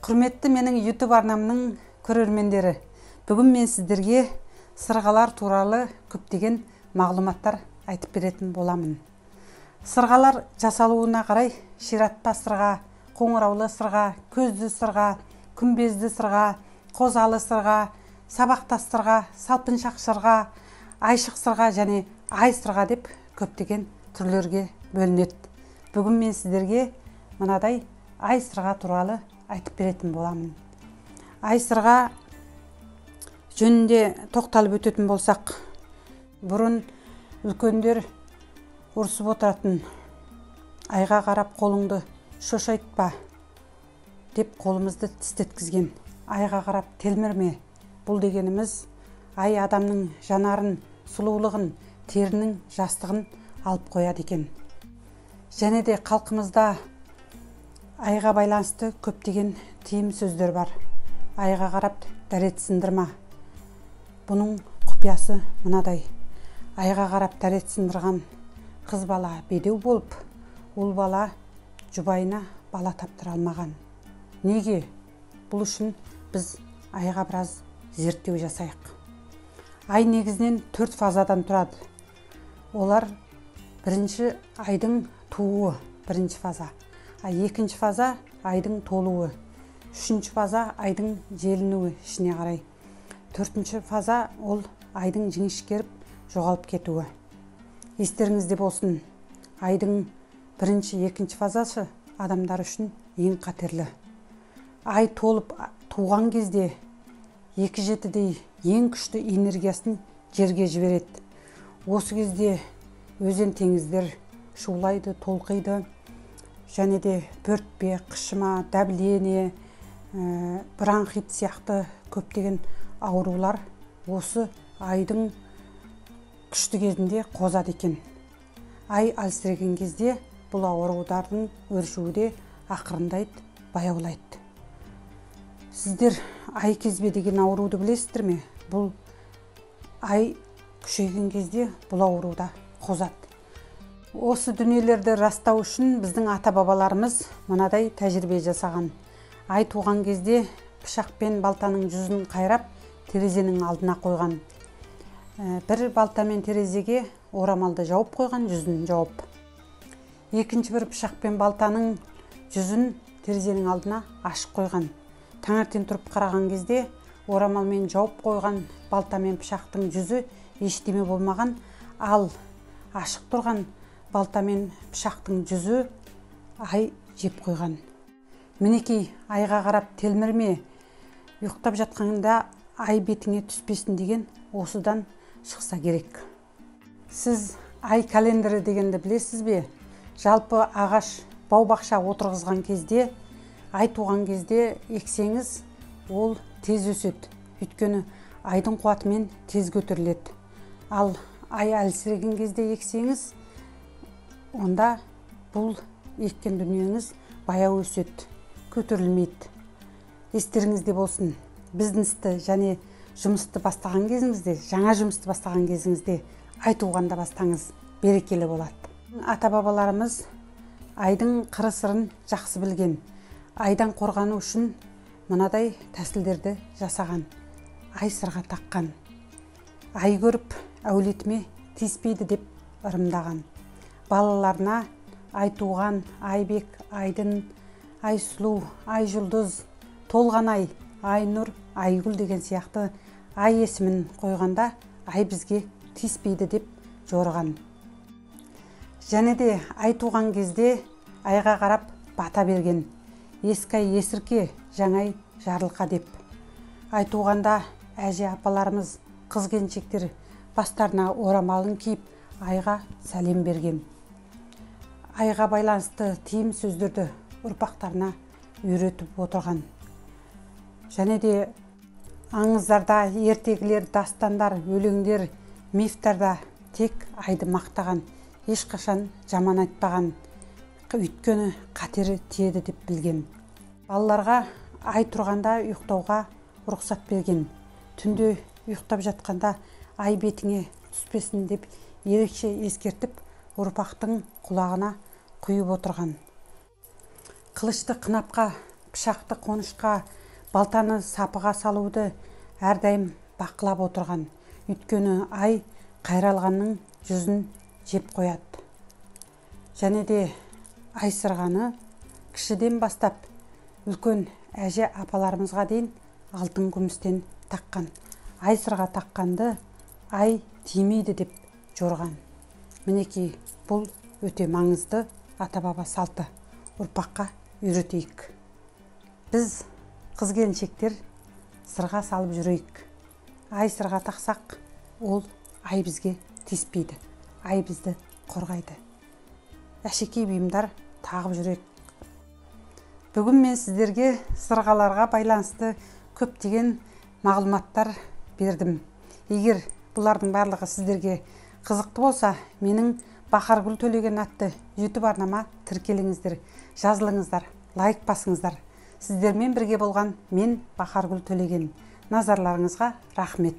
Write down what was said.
Құрметті менің YouTube арнамның көрермендері, бүгін мен сіздерге сырғалар туралы көптеген мағлұматтар айтып беретін боламын. Сырғалар жасалуына қарай ширатпа сырға, қоңыраулы сырға, көзді сырға, күмбезді сырға, қозалы сырға, сабақтас сырға, салпыншақ сырға, айшық сырға және ай сырға деп көптеген түрлерге бөлінеді. Бүгін мен сіздерге мынадай ай сырға туралы айтып беретін боламын. Ай сырға жөнінде тоқталып өтетін болсақ, бұрын үлкендер ұрсып отыратын айға қарап қолыңды шошайтпа деп қолымызды тістеткізген. Айға қарап телмірме. Бұл дегеніміз ай адамның жанарын, сұлулығын, терінің жастығын алып қояды екен. Және де халқымызда айға байланысты көптеген тиым сөздер бар. Айға қарап дәрет сындырма. Бұның құпиясы мынадай. Айға қарап дәрет сындырған қыз бала бедеу болып, ол бала жұбайына бала таптыра алмаған. Неге? Бұл үшін біз айға біраз зерттеу жасайық. Ай негізінен 4 фазадан тұрады. Олар бірінші айдың тууы, бірінші фаза. Екінші фаза айдың толуы. Үшінші фаза айдың желінуі ішіне қарай. Төртінші фаза ол айдың жіңішкеріп жоғалып кетуі. Естеріңізде болсын, айдың бірінші, екінші фазасы адамдар үшін ең қатерлі. Ай толып туған кезде 2-7-дей ең күшті энергиясын жерге жібереді. Осы кезде өзен теңіздер шулайды, толқиды. Және де бөртпе, қышыма, давление, бронхит сияқты көптеген аурулар осы айдың күшті кезінде қозады екен. Ай әлсіреген кезде бұл аурулардың өршуі де ақырындайды, баяулайды. Сіздер ай кезбе деген ауруды білесіздер ме? Бұл ай күшейген кезде бұл ауруда қозады. Осы дүниелерді растау үшін біздің ата-бабаларымыз мынадай тәжірибе жасаған. Ай туған кезде пышақпен балтаның жүзін қайрап, терезенің алдына қойған. Бір балтамен терезеге орамалды жауып қойған, жүзін жауып. Екінші бір пышақпен балтаның жүзін терезенің алдына ашық қойған. Таңертең тұрып қараған кезде орамалмен жауып қойған балтамен пышақтың жүзі ештеме болмаған, ал ашық тұрған балтамен пышақтың жүзі ай жеп қойған. Мінекей, айға қарап телмірме, ұйықтап жатқанда ай бетіңе түспесін деген осыдан шықса керек. Сіз ай календрі дегенді білесіз бе? Жалпы ағаш, бау-бақша отырғызған кезде, ай туған кезде ексеңіз, ол тез өседі. Өйткені айдың қуатымен тез көтеріледі. Ал ай әлсіреген кезде ексеңіз, онда бұл еккен дүниеңіз баяу өседі, көтерілмейді. Естеріңізде болсын, бизнесті және жұмысты бастаған кезіңізде, жаңа жұмысты бастаған кезіңізде ай туғанда бастаңыз, берекелі болады. Ата-бабаларымыз айдың қыры-сырын жақсы білген. Айдан қорғану үшін мынадай тәсілдерді жасаған. Ай сырға таққан. Ай көріп, әулетіме тиіспейді деп ырымдаған. Балаларына ай туған, айбек, айдын, ай сұлу, ай жұлдыз, толған ай, ай нұр, айгүл деген сияқты ай есімін қойғанда ай бізге тиіспейді деп жорған. Және де ай туған кезде айға қарап бата берген. Ескі ай есірке, жаңа ай жарылқа деп. Ай туғанда әже апаларымыз, қыз-келіншектер бастарына орамалын киіп айға сәлем берген. Айға байланысты тиым сөздерді ұрпақтарына үйретіп отырған. Және де аңыздарда, ертегілер, дастандар, өлеңдер, мифтарда тек айды мақтаған, ешқашан жаман айтпаған. Өйткені қатері тиеді деп білген. Балаларға ай тұрғанда ұйықтауға рұқсат берген. Түнде ұйықтап жатқанда ай бетіңе түспесін деп ерекше ескертіп, ұрпақтың құлағына құйып отырған. Қылышты қынапқа пышақты қонышқа, балтаны сапыға салуды әрдайым бақылап отырған. Өйткені ай қайралғанның жүзін жеп қояды. Және де ай сырғаны кішіден бастап үлкен әже апаларымызға дейін алтын күмістен таққан. Ай сырға таққанды ай тимейді деп жорған. Мінекей, бұл өте маңызды ата-баба салты. Ұрпаққа үйретейік. Біз қыз-келіншектер сырға салып жүрейік. Ай сырға тақсақ, ол ай бізге тиіспейді. Ай бізді қорғайды. Әшекей бұйымдар тағып жүрейік. Бүгін мен сіздерге сырғаларға байланысты көптеген мағлұматтар бердім. Егер бұлардың барлығы сіздерге қызықты болса, менің Бақаргүл Төлеген атты YouTube арнама тіркеліңіздер, жазылыңыздар, лайк басыңыздар. Сіздермен бірге болған мен Бақаргүл Төлеген. Назарларыңызға рахмет.